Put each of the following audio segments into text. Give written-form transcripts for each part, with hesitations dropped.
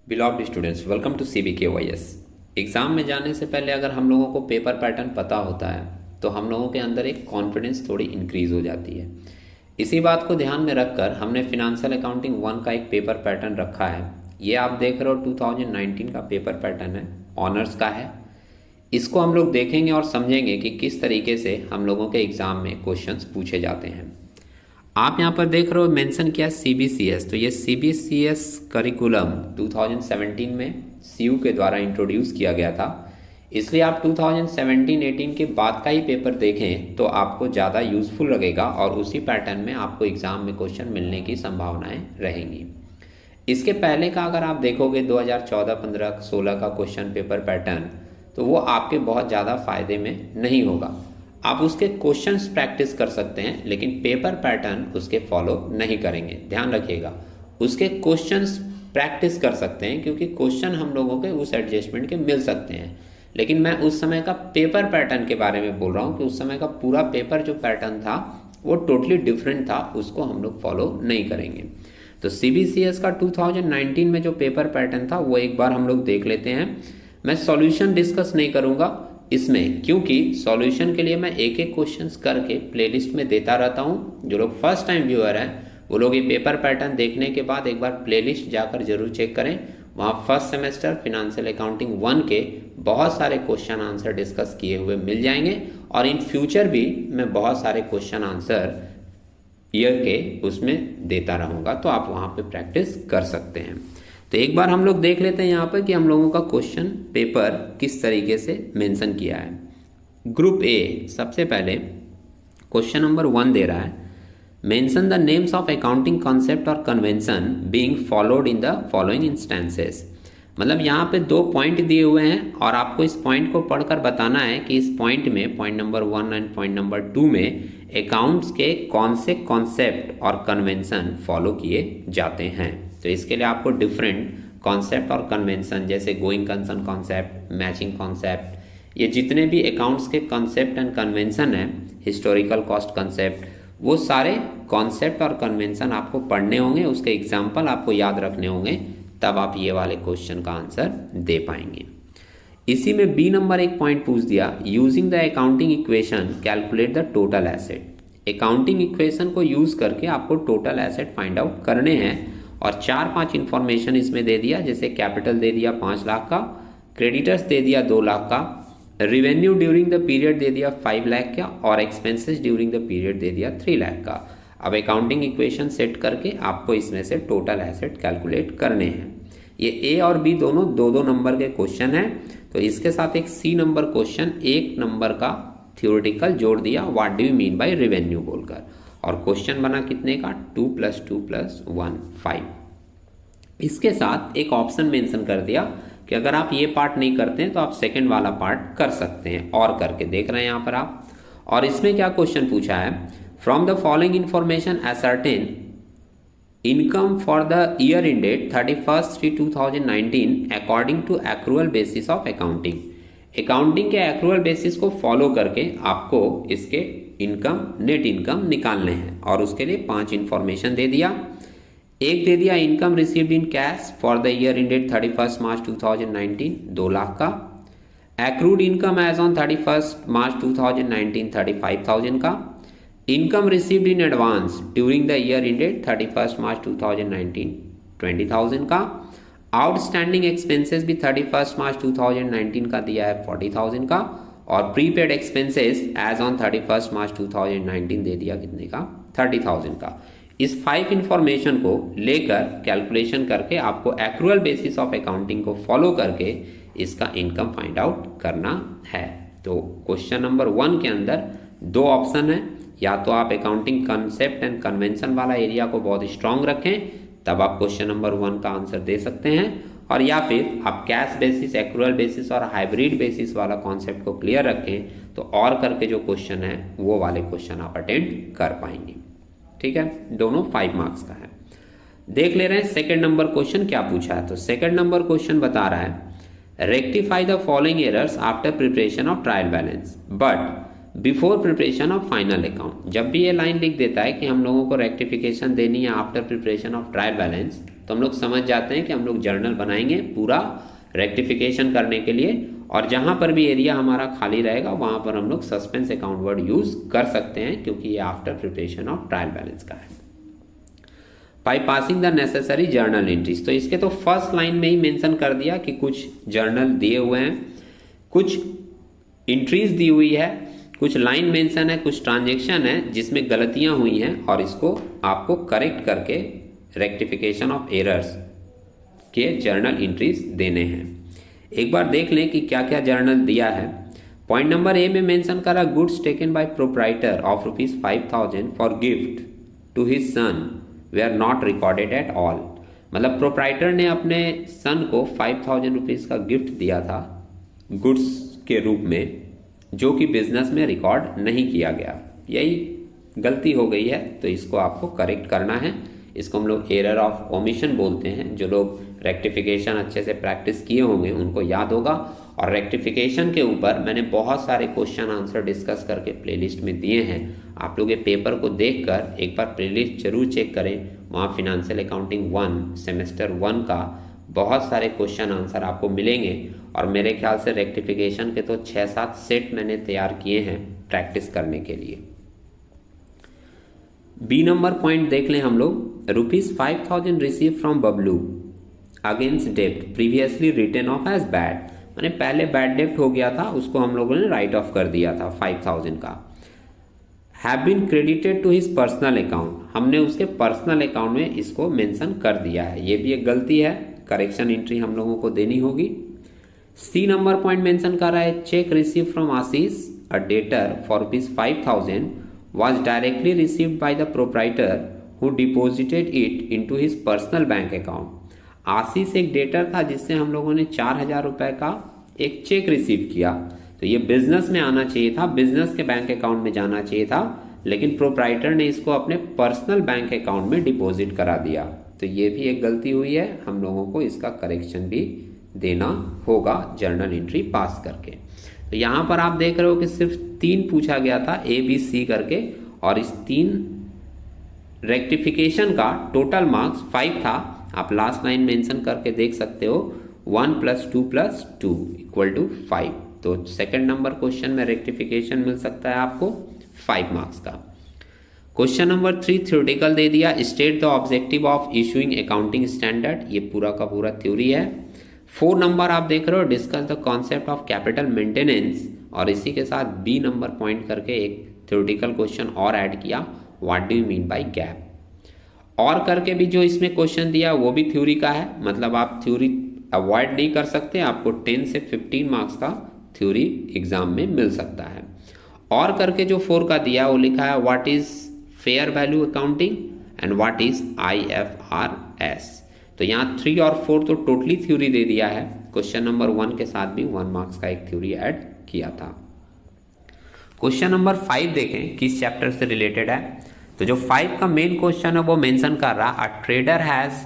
बिलॉव्ड students, welcome to CBKYS। Exam में जाने से पहले अगर हम लोगों को पेपर पैटर्न पता होता है तो हम लोगों के अंदर एक कॉन्फिडेंस थोड़ी इंक्रीज़ हो जाती है। इसी बात को ध्यान में रखकर हमने फिनेंशियल अकाउंटिंग 1 का एक पेपर पैटर्न रखा है। ये आप देख रहे हो 2019 का पेपर पैटर्न है, ऑनर्स का है। इसको हम लोग देखेंगे और समझेंगे कि किस तरीके से हम लोगों के एग्ज़ाम में क्वेश्चंस पूछे जाते हैं। आप यहाँ पर देख रहे हो मेंशन किया CBCS, तो ये CBCS करिकुलम 2017 में CU के द्वारा इंट्रोड्यूस किया गया था। इसलिए आप 2017-18 के बाद का ही पेपर देखें तो आपको ज़्यादा यूज़फुल लगेगा और उसी पैटर्न में आपको एग्ज़ाम में क्वेश्चन मिलने की संभावनाएं रहेंगी। इसके पहले का अगर आप देखोगे 2014, 15, 16 का क्वेश्चन पेपर पैटर्न, तो वो आपके बहुत ज़्यादा फायदे में नहीं होगा। आप उसके क्वेश्चंस प्रैक्टिस कर सकते हैं लेकिन पेपर पैटर्न उसके फॉलो नहीं करेंगे। ध्यान रखिएगा, उसके क्वेश्चंस प्रैक्टिस कर सकते हैं क्योंकि क्वेश्चन हम लोगों के उस एडजस्टमेंट के मिल सकते हैं, लेकिन मैं उस समय का पेपर पैटर्न के बारे में बोल रहा हूँ कि उस समय का पूरा पेपर जो पैटर्न था वो टोटली डिफरेंट था, उसको हम लोग फॉलो नहीं करेंगे। तो CBCS का 2019 में जो पेपर पैटर्न था वो एक बार हम लोग देख लेते हैं। मैं सॉल्यूशन डिस्कस नहीं करूँगा इसमें, क्योंकि सॉल्यूशन के लिए मैं एक एक क्वेश्चंस करके प्लेलिस्ट में देता रहता हूँ। जो लोग फर्स्ट टाइम व्यूअर हैं वो लोग ये पेपर पैटर्न देखने के बाद एक बार प्लेलिस्ट जाकर जरूर चेक करें। वहाँ फर्स्ट सेमेस्टर फिनेंशियल अकाउंटिंग 1 के बहुत सारे क्वेश्चन आंसर डिस्कस किए हुए मिल जाएंगे और इन फ्यूचर भी मैं बहुत सारे क्वेश्चन आंसर ईयर के उसमें देता रहूँगा, तो आप वहाँ पे प्रैक्टिस कर सकते हैं। तो एक बार हम लोग देख लेते हैं यहाँ पर कि हम लोगों का क्वेश्चन पेपर किस तरीके से मेंशन किया है। ग्रुप ए सबसे पहले क्वेश्चन नंबर 1 दे रहा है, mention the names of accounting concept और convention being followed in the following instances. मतलब यहाँ पे 2 पॉइंट दिए हुए हैं और आपको इस पॉइंट को पढ़कर बताना है कि इस पॉइंट में, point number 1 and point number 2 में अकाउंट्स के कौन से कॉन्सेप्ट और कन्वेंशन फॉलो किए जाते हैं। तो इसके लिए आपको डिफरेंट कॉन्सेप्ट और कन्वेंशन जैसे going concern concept, matching concept, ये जितने भी अकाउंट्स के कॉन्सेप्ट एंड कन्वेंशन हैं, हिस्टोरिकल कॉस्ट कॉन्सेप्ट, वो सारे कॉन्सेप्ट और कन्वेंशन आपको पढ़ने होंगे, उसके एग्जाम्पल आपको याद रखने होंगे, तब आप ये वाले क्वेश्चन का आंसर दे पाएंगे। इसी में बी नंबर एक पॉइंट पूछ दिया, using the accounting equation calculate the total asset. Accounting equation को यूज करके आपको टोटल एसेट फाइंड आउट करने हैं और 4-5 इंफॉर्मेशन इसमें दे दिया, जैसे कैपिटल दे दिया 5 लाख का, क्रेडिटर्स दे दिया 2 लाख का, रेवेन्यू ड्यूरिंग द पीरियड दे दिया 5 लाख का और एक्सपेंसेस ड्यूरिंग द पीरियड दे दिया 3 लाख का। अब अकाउंटिंग इक्वेशन सेट करके आपको इसमें से टोटल एसेट कैलकुलेट करने हैं। ये ए और बी दोनों 2-2 नंबर के क्वेश्चन हैं, तो इसके साथ एक सी नंबर क्वेश्चन 1 नंबर का थ्योरेटिकल जोड़ दिया, what do you mean by revenue बोलकर, और क्वेश्चन बना कितने का 2 + 2 + 1 5। इसके साथ एक ऑप्शन मेंशन कर दिया कि अगर आप ये पार्ट नहीं करते हैं तो आप सेकंड वाला पार्ट कर सकते हैं, और करके देख रहे हैं यहाँ पर आप। और इसमें क्या क्वेश्चन पूछा है, from the following information ascertain income for the year ended 31/3/2019 according to accrual basis of accounting. Accounting के एक्रूअल बेसिस को फॉलो करके आपको इसके इनकम, नेट इनकम निकालने हैं और उसके लिए 5 इंफॉर्मेशन दे दिया। एक दे दिया income received in cash for the year ended 31 मार्च 2019 2 लाख का, एक्रूड इनकम एज ऑन 31 मार्च 2019 35,000 का, income received in advance during the year ended 31 मार्च 2019 20,000 का, आउटस्टैंडिंग एक्सपेंसेस भी 31 मार्च 2019 का दिया है 40,000 का, और प्रीपेड एक्सपेंसेस एज ऑन 31 मार्च 2019 दे दिया कितने का 30,000 का। इस 5 इंफॉर्मेशन को लेकर कैलकुलेशन करके आपको एक्रूअल बेसिस ऑफ अकाउंटिंग को फॉलो करके इसका इनकम फाइंड आउट करना है। तो क्वेश्चन नंबर 1 के अंदर 2 ऑप्शन है, या तो आप अकाउंटिंग कंसेप्ट एंड कन्वेंशन वाला एरिया को बहुत स्ट्रांग रखें, तब आप क्वेश्चन नंबर 1 का आंसर दे सकते हैं, और या फिर आप कैश बेसिस, एक्रूअल बेसिस और हाइब्रिड बेसिस वाला कॉन्सेप्ट को क्लियर रखें, तो और करके जो क्वेश्चन है वो वाले क्वेश्चन आप अटेंड कर पाएंगे। ठीक है, दोनों 5 मार्क्स का है। देख ले रहे हैं सेकंड नंबर क्वेश्चन क्या पूछा है। तो सेकंड नंबर क्वेश्चन बता रहा है, rectify the following errors after preparation of trial balance but before preparation of final account. जब भी ये लाइन लिख देता है कि हम लोगों को रेक्टिफिकेशन देनी है after preparation of trial balance, तो हम लोग समझ जाते हैं कि हम लोग जर्नल बनाएंगे पूरा रेक्टिफिकेशन करने के लिए, और जहाँ पर भी एरिया हमारा खाली रहेगा वहाँ पर हम लोग सस्पेंस अकाउंट वर्ड यूज़ कर सकते हैं, क्योंकि ये after preparation of trial balance का है। By passing the necessary journal entries, तो इसके तो फर्स्ट लाइन में ही मेंशन कर दिया कि कुछ जर्नल दिए हुए हैं, कुछ एंट्रीज दी हुई है, कुछ लाइन मेंशन है, कुछ ट्रांजेक्शन है जिसमें गलतियां हुई हैं, और इसको आपको करेक्ट करके रेक्टिफिकेशन ऑफ एरर्स के जर्नल एंट्रीज देने हैं। एक बार देख लें कि क्या क्या जर्नल दिया है। पॉइंट नंबर ए में मेंशन करा goods taken by proprietor of ₹5,000 for gift to his son were not recorded at all. मतलब प्रोप्राइटर ने अपने सन को ₹5,000 का गिफ्ट दिया था गुड्स के रूप में, जो कि बिजनेस में रिकॉर्ड नहीं किया गया। यही गलती हो गई है, तो इसको आपको करेक्ट करना है। इसको हम लोग एरर ऑफ ओमिशन बोलते हैं। जो लोग रेक्टिफिकेशन अच्छे से प्रैक्टिस किए होंगे उनको याद होगा। और रेक्टिफिकेशन के ऊपर मैंने बहुत सारे क्वेश्चन आंसर डिस्कस करके प्लेलिस्ट में दिए हैं। आप लोग ये पेपर को देखकर एक बार प्लेलिस्ट जरूर चेक करें। वहाँ फिनेंशियल अकाउंटिंग 1 सेमेस्टर 1 का बहुत सारे क्वेश्चन आंसर आपको मिलेंगे। और मेरे ख्याल से रेक्टिफिकेशन के तो 6-7 सेट मैंने तैयार किए हैं प्रैक्टिस करने के लिए। बी नंबर पॉइंट देख लें हम लोग। ₹5,000 रिसीव फ्रॉम बबलू अगेंस्ट डेब्ट previously written off as bad, मैंने पहले बैड डेब्ट हो गया था, उसको हम लोगों ने राइट ऑफ कर दिया था 5,000 का। Have been credited to his personal account, हमने उसके पर्सनल अकाउंट में इसको मेंशन कर दिया है। ये भी एक गलती है, करेक्शन एंट्री हम लोगों को देनी होगी। सी नंबर पॉइंट मेंशन कर रहा है cheque receive from Ashish a debtor for ₹5,000 was directly received by the proprietor who deposited it into his personal bank account। आशीष एक डेटर था जिससे हम लोगों ने 4,000 रुपए का एक चेक रिसीव किया, तो ये बिजनेस में आना चाहिए था, बिजनेस के बैंक अकाउंट में जाना चाहिए था, लेकिन प्रोप्राइटर ने इसको अपने पर्सनल बैंक अकाउंट में डिपॉजिट करा दिया। तो ये भी एक गलती हुई है, हम लोगों को इसका करेक्शन भी देना होगा जर्नल एंट्री पास करके। तो यहाँ पर आप देख रहे हो कि सिर्फ 3 पूछा गया था ABC करके, और इस 3 रेक्टिफिकेशन का टोटल मार्क्स 5 था। आप लास्ट लाइन मेंशन करके देख सकते हो 1 + 2 + 2 = 5। तो सेकंड नंबर क्वेश्चन में रेक्टिफिकेशन मिल सकता है आपको 5 मार्क्स का। क्वेश्चन नंबर 3 थ्योरेटिकल दे दिया, state the objective of issuing accounting standard, ये पूरा का पूरा थ्योरी है। 4 नंबर आप देख रहे हो discuss the concept of capital maintenance, और इसी के साथ बी नंबर पॉइंट करके एक थ्योरेटिकल क्वेश्चन और ऐड किया, what do you mean by gap. और करके भी जो इसमें क्वेश्चन दिया वो भी थ्योरी का है, मतलब आप थ्योरी अवॉइड नहीं कर सकते, आपको 10 से 15 मार्क्स का थ्योरी एग्जाम में मिल सकता है। और करके जो 4 का दिया वो लिखा है what is fair value accounting and what is IFRS। तो यहाँ 3 और 4 तो टोटली थ्योरी दे दिया है, क्वेश्चन नंबर 1 के साथ भी 1 मार्क्स का एक थ्योरी ऐड किया था। क्वेश्चन नंबर 5 देखें किस चैप्टर से रिलेटेड है। तो जो 5 का मेन क्वेश्चन है वो मेंशन कर रहा a trader has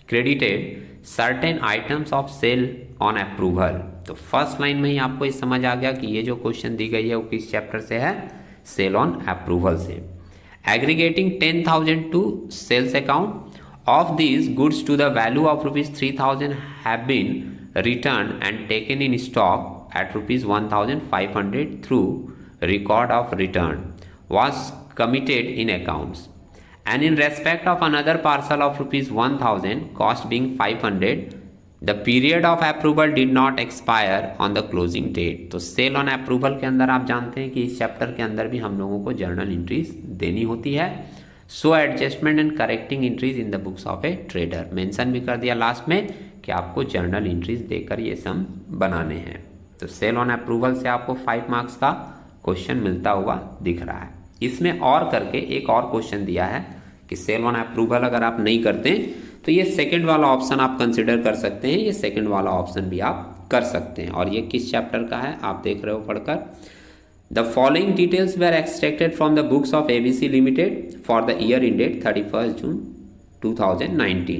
credited certain items of sale on approval. तो फर्स्ट लाइन में ही आपको ये समझ आ गया कि ये जो क्वेश्चन दी गई है वो किस चैप्टर से है, सेल ऑन अप्रूवल से। Aggregating 10,000 to sales account of these goods to the value of ₹3,000 have been returned and taken in stock at ₹1,500 through record of return was committed in accounts, and in respect of another parcel of ₹1,000 cost being 500 the period of approval did not expire on the closing date। तो cell on approval के अंदर आप जानते हैं कि इस chapter के अंदर भी हम लोगों को जर्नल एंट्रीज देनी होती है। So adjustment and correcting entries in the books of a trader, mention भी कर दिया लास्ट में कि आपको जर्नल एंट्रीज देकर ये सम बनाने हैं। तो सेल ऑन अप्रूवल से आपको 5 मार्क्स का क्वेश्चन मिलता हुआ दिख रहा है। इसमें और करके एक और क्वेश्चन दिया है कि सेल ऑन अप्रूवल अगर आप नहीं करते तो ये सेकंड वाला ऑप्शन आप कंसिडर कर सकते हैं, ये सेकंड वाला ऑप्शन भी आप कर सकते हैं। और ये किस चैप्टर का है आप देख रहे हो पढ़कर। The following details were extracted from the books of ABC Limited for the year ended 31st June 2019।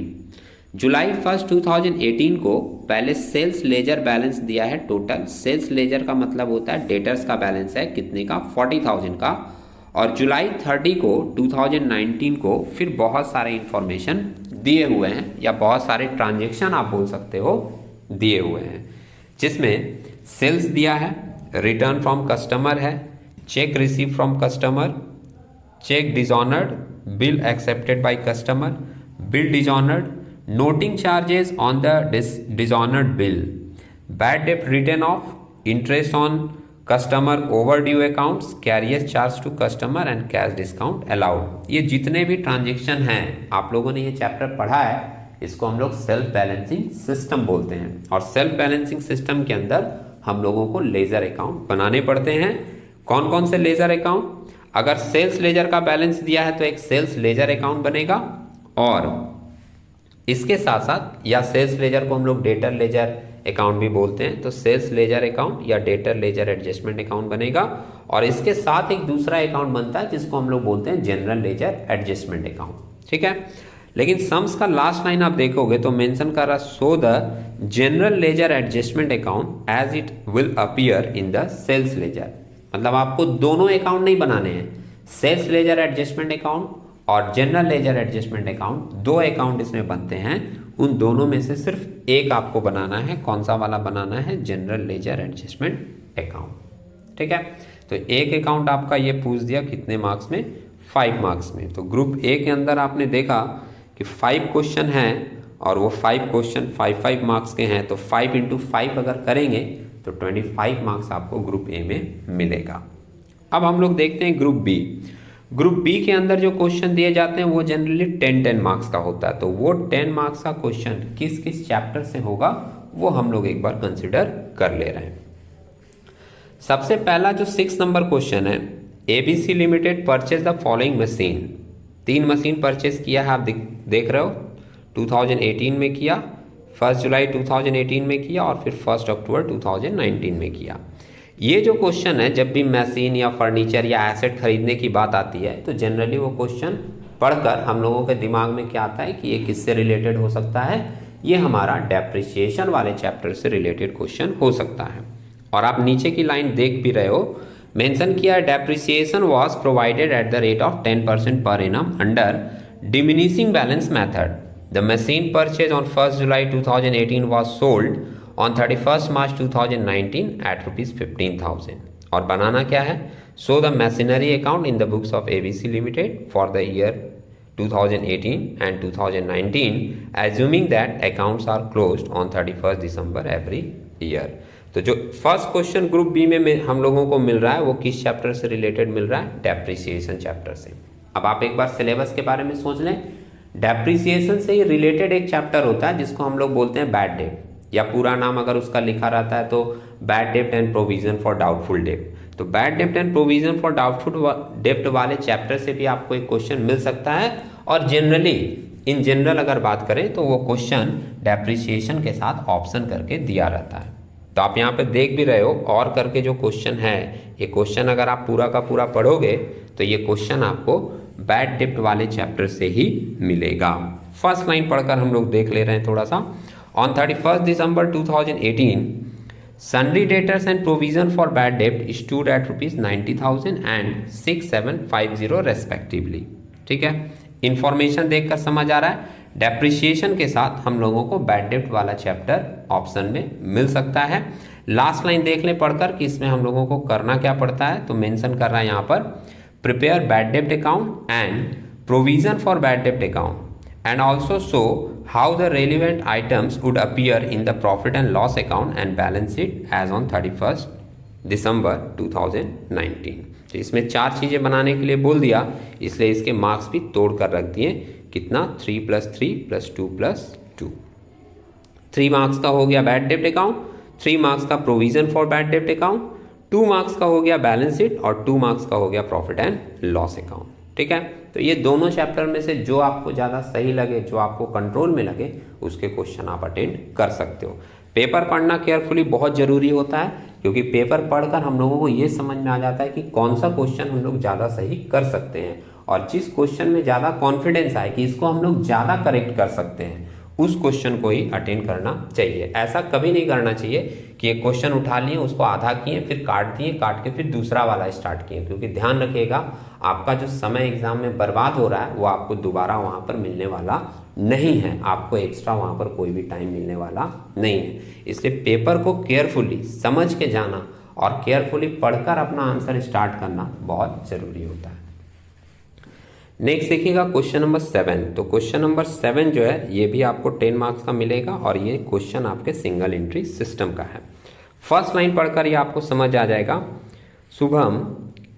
जुलाई 1 2018 को पहले सेल्स लेजर बैलेंस दिया है टोटल। सेल्स लेजर का मतलब होता है डेटर्स का बैलेंस है कितने का, 40,000 का। और जुलाई 30 को 2019 को फिर बहुत सारे इंफॉर्मेशन दिए हुए हैं या बहुत सारे ट्रांजेक्शन आप बोल सकते हो दिए हुए हैं, जिसमें सेल्स दिया है, रिटर्न फ्रॉम कस्टमर है, cheque receive from customer, cheque dishonoured, bill accepted by customer, bill dishonoured, noting charges on the dishonoured bill, bad debt return off, interest on customer overdue accounts, carrier charge to customer and cash discount allowed. ये जितने भी transaction हैं आप लोगों ने ये chapter पढ़ा है, इसको हम लोग सेल्फ बैलेंसिंग सिस्टम बोलते हैं। और सेल्फ बैलेंसिंग सिस्टम के अंदर हम लोगों को लेजर अकाउंट बनाने पड़ते हैं। कौन कौन से लेजर अकाउंट? अगर सेल्स लेजर का बैलेंस दिया है तो एक सेल्स लेजर अकाउंट बनेगा, और इसके साथ साथ, या सेल्स लेजर को हम लोग डेटर लेजर अकाउंट भी बोलते हैं, तो सेल्स लेजर अकाउंट या डेटर लेजर एडजस्टमेंट अकाउंट बनेगा। और इसके साथ एक दूसरा अकाउंट बनता है जिसको हम लोग बोलते हैं जनरल लेजर एडजस्टमेंट अकाउंट। ठीक है, लेकिन सम्स का लास्ट लाइन आप देखोगे तो मेंशन कर रहा, so the general ledger adjustment account as it will appear in the sales ledger. मतलब आपको दोनों अकाउंट नहीं बनाने हैं, सेल्स लेजर एडजस्टमेंट अकाउंट और जनरल लेजर एडजस्टमेंट अकाउंट, दो अकाउंट इसमें बनते हैं। उन दोनों में से सिर्फ एक आपको बनाना है। कौन सा वाला बनाना है? General ledger adjustment account. ठीक है, तो एक अकाउंट आपका ये पूछ दिया कितने मार्क्स में? 5 मार्क्स में। तो ग्रुप ए के अंदर आपने देखा कि 5 क्वेश्चन हैं और वो 5 क्वेश्चन 5 मार्क्स के हैं, तो 5 इंटू 5 अगर करेंगे तो 25 मार्क्स आपको ग्रुप ए में मिलेगा। अब हम लोग देखते हैं ग्रुप बी। ग्रुप बी के अंदर जो क्वेश्चन दिए जाते हैं वो जनरली 10 मार्क्स का होता है। तो वो 10 मार्क्स का क्वेश्चन किस किस चैप्टर से होगा वो हम लोग एक बार कंसिडर कर ले रहे हैं। सबसे पहला जो 6 नंबर क्वेश्चन है, ABC limited purchase the following machine. 3 machine purchase किया है, आप देख रहे हो। 2018 में किया, 1 जुलाई 2018 में किया और फिर 1 अक्टूबर 2019 में किया। ये जो क्वेश्चन है, जब भी मशीन या फर्नीचर या एसेट खरीदने की बात आती है तो जनरली वो क्वेश्चन पढ़कर हम लोगों के दिमाग में क्या आता है कि ये किससे रिलेटेड हो सकता है? ये हमारा डेप्रिसिएशन वाले चैप्टर से रिलेटेड क्वेश्चन हो सकता है। और आप नीचे की लाइन देख भी रहे हो, मेंशन किया है, depreciation was provided at the rate of 10% per annum under diminishing balance method. The machine purchase on 1 July 2018 was sold on 31st March 2019 at rupees 15,000। और बनाना क्या है? show the machinery account in the books of ABC Limited for the year 2018 and 2019 assuming that accounts are closed on 31st December every year। तो जो first question group B में हम लोगों को मिल रहा है वो किस चैप्टर से रिलेटेड मिल रहा है? डेप्रिसिएशन चैप्टर से। अब आप एक बार सिलेबस के बारे में सोच लें। डेप्रिसिएशन से ही रिलेटेड एक चैप्टर होता है जिसको हम लोग बोलते हैं बैड डेट, या पूरा नाम अगर उसका लिखा रहता है तो bad dept and provision for doubtful डेप्ट। तो bad dept and provision for doubtful डेप्ट वाले चैप्टर से भी आपको एक क्वेश्चन मिल सकता है। और जनरली इन जनरल अगर बात करें तो वो क्वेश्चन डेप्रिसिएशन के साथ ऑप्शन करके दिया रहता है। तो आप यहाँ पे देख भी रहे हो, और करके जो क्वेश्चन है, ये क्वेश्चन अगर आप पूरा का पूरा पढ़ोगे तो ये क्वेश्चन आपको बैड डेप्ट वाले चैप्टर से ही मिलेगा। फर्स्ट लाइन पढ़कर हम लोग देख ले रहे हैं थोड़ा सा। On 31st December 2018, sundry debtors and provision for bad debt stood at rupees 90,000 and 6,750 respectively। ठीक है, इंफॉर्मेशन देखकर समझ आ रहा है। डेप्रिसिएशन के साथ हम लोगों को बैड डेप्ट वाला चैप्टर ऑप्शन में मिल सकता है। लास्ट लाइन देख लें पढ़कर कि इसमें हम लोगों को करना क्या पड़ता है। तो मेंशन कर रहा है यहाँ पर, प्रिपेयर बैड डेप्ट account and provision for bad डेप्ट account and also show how the relevant items would appear in the profit and loss account and balance sheet as on 31st December 2019। तो इसमें 4 चीज़ें बनाने के लिए बोल दिया, इसलिए इसके मार्क्स भी तोड़ कर रख दिए। कितना? 3 + 3 + 2 + 2। 3 मार्क्स का हो गया बैड डेप्ट अकाउंट, 3 मार्क्स का प्रोविजन फॉर बैड डेप्ट अकाउंट, 2 मार्क्स का हो गया बैलेंस शीट और 2 मार्क्स का हो गया प्रॉफिट एंड लॉस अकाउंट। ठीक है, तो ये दोनों चैप्टर में से जो आपको ज़्यादा सही लगे, जो आपको कंट्रोल में लगे, उसके क्वेश्चन आप अटेंड कर सकते हो। पेपर पढ़ना केयरफुली बहुत ज़रूरी होता है, क्योंकि पेपर पढ़कर हम लोगों को ये समझ में आ जाता है कि कौन सा क्वेश्चन हम लोग ज़्यादा सही कर सकते हैं, और जिस क्वेश्चन में ज़्यादा कॉन्फिडेंस आए कि इसको हम लोग ज़्यादा करेक्ट कर सकते हैं, उस क्वेश्चन को ही अटेंड करना चाहिए। ऐसा कभी नहीं करना चाहिए कि एक क्वेश्चन उठा लिए, उसको आधा किए, फिर काट दिए, काट के फिर दूसरा वाला स्टार्ट किए, क्योंकि ध्यान रखिएगा आपका जो समय एग्जाम में बर्बाद हो रहा है वो आपको दोबारा वहाँ पर मिलने वाला नहीं है, आपको एक्स्ट्रा वहाँ पर कोई भी टाइम मिलने वाला नहीं है। इसलिए पेपर को केयरफुली समझ के जाना और केयरफुली पढ़कर अपना आंसर स्टार्ट करना बहुत ज़रूरी होता है। नेक्स्ट देखिएगा क्वेश्चन नंबर 7। तो क्वेश्चन नंबर 7 जो है ये भी आपको 10 मार्क्स का मिलेगा और ये क्वेश्चन आपके सिंगल एंट्री सिस्टम का है। फर्स्ट लाइन पढ़कर ये आपको समझ आ जाएगा। Shubham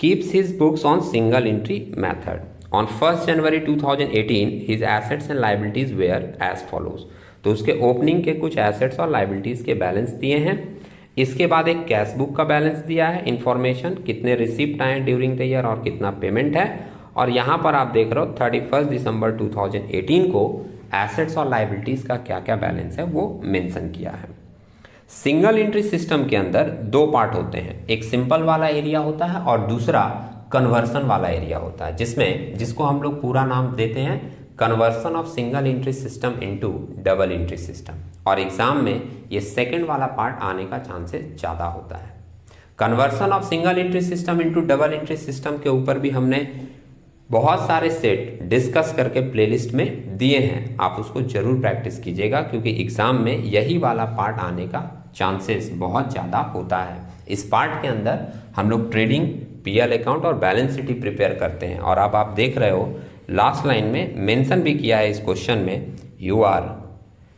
keeps his books on single entry method. On 1 January 2018 his assets and liabilities were as follows. तो उसके ओपनिंग के कुछ एसेट्स और लाइबिलिटीज के बैलेंस दिए हैं। इसके बाद एक कैश बुक का बैलेंस दिया है, इंफॉर्मेशन कितने रिसिप्ट आए ड्यूरिंग द ईयर और कितना पेमेंट है। और यहाँ पर आप देख रहे हो 31 दिसंबर 2018 को एसेट्स और लाइबिलिटीज का क्या क्या बैलेंस है वो मेंशन किया है। सिंगल एंट्री सिस्टम के अंदर दो पार्ट होते हैं, एक सिंपल वाला एरिया होता है और दूसरा कन्वर्सन वाला एरिया होता है, जिसको हम लोग पूरा नाम देते हैं conversion of single entry system into double entry system. और एग्जाम में ये सेकंड वाला पार्ट आने का चांसेस ज़्यादा होता है। Conversion of single entry system into double entry system के ऊपर भी हमने बहुत सारे सेट डिस्कस करके प्लेलिस्ट में दिए हैं, आप उसको जरूर प्रैक्टिस कीजिएगा, क्योंकि एग्जाम में यही वाला पार्ट आने का चांसेस बहुत ज़्यादा होता है। इस पार्ट के अंदर हम लोग ट्रेडिंग, पीएल अकाउंट और बैलेंस शीट प्रिपेयर करते हैं। और अब आप देख रहे हो लास्ट लाइन में मेंशन भी किया है इस क्वेश्चन में, you are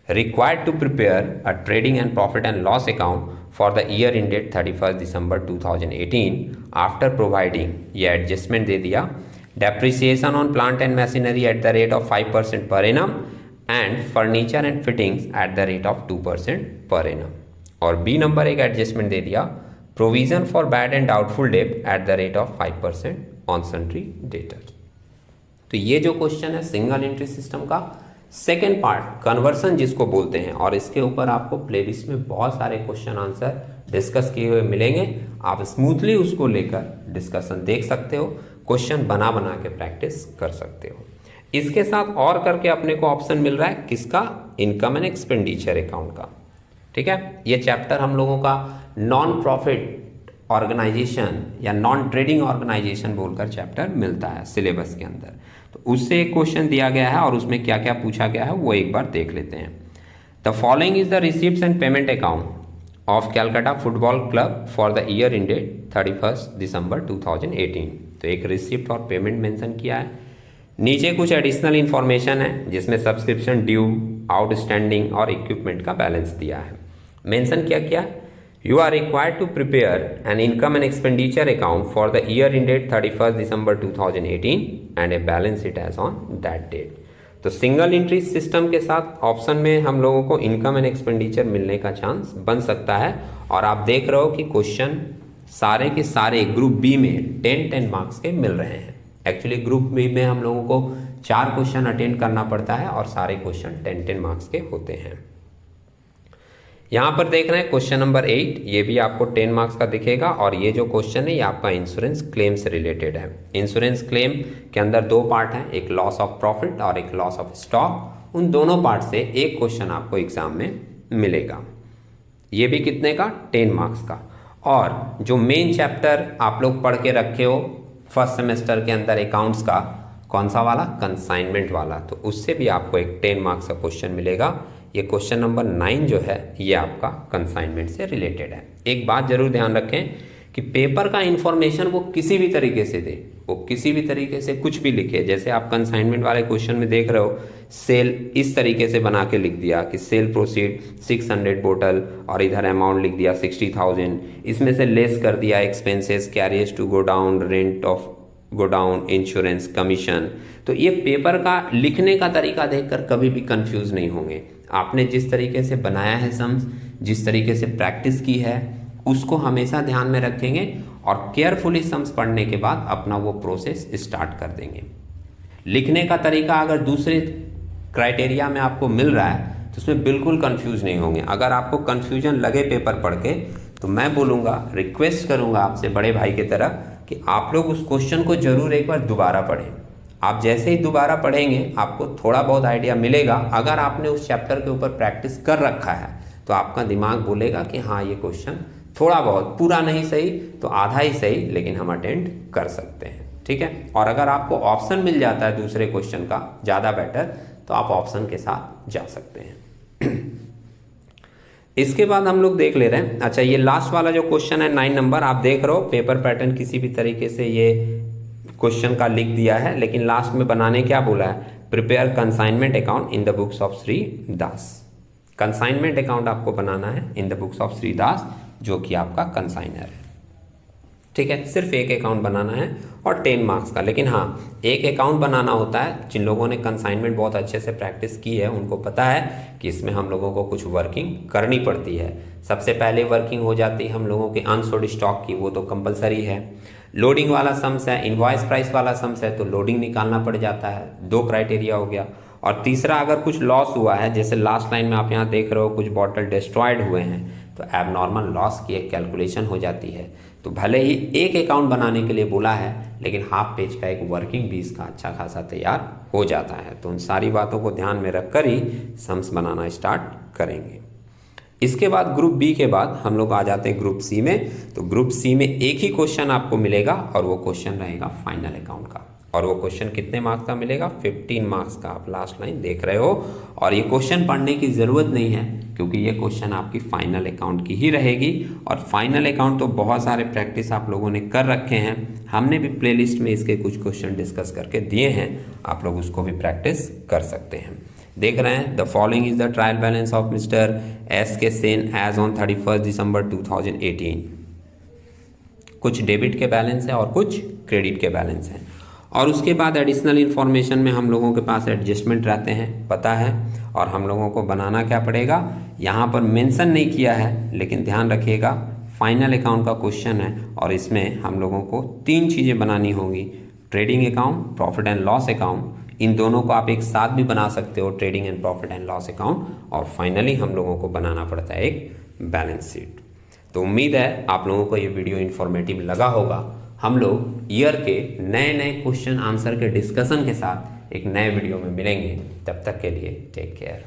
required to prepare a trading and profit and loss account for the year ended 31 December 2018 after providing, ये एडजस्टमेंट दे दिया, depreciation on plant and machinery at the rate of 5% per annum and furniture and fittings at the rate of 2% per annum। और B number एक adjustment दे दिया, provision for bad and doubtful debt at the rate of 5% on sundry debtors. तो ये जो question है single entry system का second part conversion जिसको बोलते हैं, और इसके ऊपर आपको प्लेलिस्ट में बहुत सारे क्वेश्चन आंसर डिस्कस किए हुए मिलेंगे, आप स्मूथली उसको लेकर डिस्कशन देख सकते हो, क्वेश्चन बना बना के प्रैक्टिस कर सकते हो। इसके साथ और करके अपने को ऑप्शन मिल रहा है किसका, इनकम एंड एक्सपेंडिचर अकाउंट का। ठीक है, ये चैप्टर हम लोगों का नॉन प्रॉफिट ऑर्गेनाइजेशन या नॉन ट्रेडिंग ऑर्गेनाइजेशन बोलकर चैप्टर मिलता है सिलेबस के अंदर। तो उससे एक क्वेश्चन दिया गया है और उसमें क्या क्या पूछा गया है वो एक बार देख लेते हैं। The following is the receipts and payment account of Calcutta football club for the year ended 31 December 2018। तो एक रिसिप्ट और पेमेंट मेंशन किया है। नीचे कुछ एडिशनल इंफॉर्मेशन है जिसमें सब्सक्रिप्शन ड्यू, आउटस्टैंडिंग और इक्विपमेंट का बैलेंस दिया है। मेंशन क्या किया, you are required to prepare an income and expenditure account for the year ended 31 December 2018 and a balance sheet as on that date. तो single entry system के साथ option में हम लोगों को इनकम एंड एक्सपेंडिचर मिलने का चांस बन सकता है। और आप देख रहे हो कि क्वेश्चन सारे के सारे ग्रुप बी में 10-10 मार्क्स के मिल रहे हैं। एक्चुअली ग्रुप बी में हम लोगों को 4 क्वेश्चन अटेंड करना पड़ता है और सारे क्वेश्चन 10-10 मार्क्स के होते हैं। यहाँ पर देख रहे हैं क्वेश्चन नंबर 8, ये भी आपको 10 मार्क्स का दिखेगा। और ये जो क्वेश्चन है ये आपका इंश्योरेंस क्लेम से रिलेटेड है। इंश्योरेंस क्लेम के अंदर 2 पार्ट हैं, एक लॉस ऑफ प्रॉफिट और एक लॉस ऑफ स्टॉक। उन दोनों पार्ट से एक क्वेश्चन आपको एग्जाम में मिलेगा। ये भी कितने का, 10 मार्क्स का। और जो मेन चैप्टर आप लोग पढ़ के रखे हो फर्स्ट सेमेस्टर के अंदर अकाउंट्स का, कौन सा वाला, कंसाइनमेंट वाला, तो उससे भी आपको एक 10 मार्क्स का क्वेश्चन मिलेगा। ये क्वेश्चन नंबर 9 जो है ये आपका कंसाइनमेंट से रिलेटेड है। एक बात जरूर ध्यान रखें कि पेपर का इंफॉर्मेशन वो किसी भी तरीके से दे, वो किसी भी तरीके से कुछ भी लिखे। जैसे आप कंसाइनमेंट वाले क्वेश्चन में देख रहे हो, सेल इस तरीके से बना के लिख दिया कि सेल प्रोसीड 600 बोतल और इधर अमाउंट लिख दिया 60,000, इसमें से लेस कर दिया expenses, carriers to godown, rent of godown, insurance, commission. तो ये पेपर का लिखने का तरीका देखकर कभी भी कंफ्यूज नहीं होंगे। आपने जिस तरीके से बनाया है सम्स, जिस तरीके से प्रैक्टिस की है, उसको हमेशा ध्यान में रखेंगे और केयरफुली सम्स पढ़ने के बाद अपना वो प्रोसेस स्टार्ट कर देंगे। लिखने का तरीका अगर दूसरे क्राइटेरिया में आपको मिल रहा है तो उसमें बिल्कुल कंफ्यूज नहीं होंगे। अगर आपको कंफ्यूजन लगे पेपर पढ़ के तो मैं बोलूँगा, रिक्वेस्ट करूँगा आपसे बड़े भाई की तरह कि आप लोग उस क्वेश्चन को जरूर एक बार दोबारा पढ़ें। आप जैसे ही दोबारा पढ़ेंगे आपको थोड़ा बहुत आइडिया मिलेगा। अगर आपने उस चैप्टर के ऊपर प्रैक्टिस कर रखा है तो आपका दिमाग बोलेगा कि हाँ ये क्वेश्चन थोड़ा बहुत, पूरा नहीं सही तो आधा ही सही, लेकिन हम अटेंड कर सकते हैं। ठीक है, और अगर आपको ऑप्शन मिल जाता है दूसरे क्वेश्चन का ज़्यादा बेटर, तो आप ऑप्शन के साथ जा सकते हैं। इसके बाद हम लोग देख ले रहे हैं, अच्छा ये लास्ट वाला जो क्वेश्चन है 9 नंबर, आप देख रहे हो पेपर पैटर्न किसी भी तरीके से ये क्वेश्चन का लिख दिया है, लेकिन लास्ट में बनाने क्या बोला है, prepare consignment account in the books of Shri Das. Consignment account आपको बनाना है in the books of Shri Das, जो कि आपका कंसाइनर है। ठीक है, सिर्फ एक अकाउंट बनाना है और 10 मार्क्स का। लेकिन हाँ, एक अकाउंट बनाना होता है, जिन लोगों ने कंसाइनमेंट बहुत अच्छे से प्रैक्टिस की है उनको पता है कि इसमें हम लोगों को कुछ वर्किंग करनी पड़ती है। सबसे पहले वर्किंग हो जाती है हम लोगों के अनसोल्ड स्टॉक की, वो तो कंपलसरी है। लोडिंग वाला सम्स है, इनवॉइस प्राइस वाला सम्स है, तो लोडिंग निकालना पड़ जाता है, 2 क्राइटेरिया हो गया। और तीसरा, अगर कुछ लॉस हुआ है, जैसे लास्ट लाइन में आप यहाँ देख रहे हो कुछ बॉटल डिस्ट्रॉयड हुए हैं, तो एबनॉर्मल लॉस की एक कैलकुलेशन हो जाती है। तो भले ही एक अकाउंट बनाने के लिए बोला है, लेकिन हाफ पेज का एक वर्किंग भी इसका अच्छा खासा तैयार हो जाता है। तो उन सारी बातों को ध्यान में रखकर ही सम्स बनाना स्टार्ट करेंगे। इसके बाद ग्रुप बी के बाद हम लोग आ जाते हैं ग्रुप सी में। तो ग्रुप सी में एक ही क्वेश्चन आपको मिलेगा और वो क्वेश्चन रहेगा फाइनल अकाउंट का। और वो क्वेश्चन कितने मार्क्स का मिलेगा, 15 मार्क्स का। आप लास्ट लाइन देख रहे हो। और ये क्वेश्चन पढ़ने की ज़रूरत नहीं है, क्योंकि ये क्वेश्चन आपकी फाइनल अकाउंट की ही रहेगी। और फाइनल अकाउंट तो बहुत सारे प्रैक्टिस आप लोगों ने कर रखे हैं, हमने भी प्लेलिस्ट में इसके कुछ क्वेश्चन डिस्कस करके दिए हैं, आप लोग उसको भी प्रैक्टिस कर सकते हैं। देख रहे हैं, the following is the trial balance of mister S के सेन एज ऑन 31 दिसंबर 2018। कुछ डेबिट के बैलेंस है और कुछ क्रेडिट के बैलेंस हैं। और उसके बाद एडिशनल इन्फॉर्मेशन में हम लोगों के पास एडजस्टमेंट रहते हैं, पता है। और हम लोगों को बनाना क्या पड़ेगा, यहाँ पर मेंशन नहीं किया है, लेकिन ध्यान रखिएगा फाइनल अकाउंट का क्वेश्चन है और इसमें हम लोगों को 3 चीज़ें बनानी होंगी, trading account, profit and loss account. इन दोनों को आप एक साथ भी बना सकते हो, trading and profit and loss account. और फाइनली हम लोगों को बनाना पड़ता है एक बैलेंस शीट। तो उम्मीद है आप लोगों को ये वीडियो इन्फॉर्मेटिव लगा होगा। हम लोग ईयर के नए नए क्वेश्चन आंसर के डिस्कशन के साथ एक नए वीडियो में मिलेंगे। तब तक के लिए टेक केयर।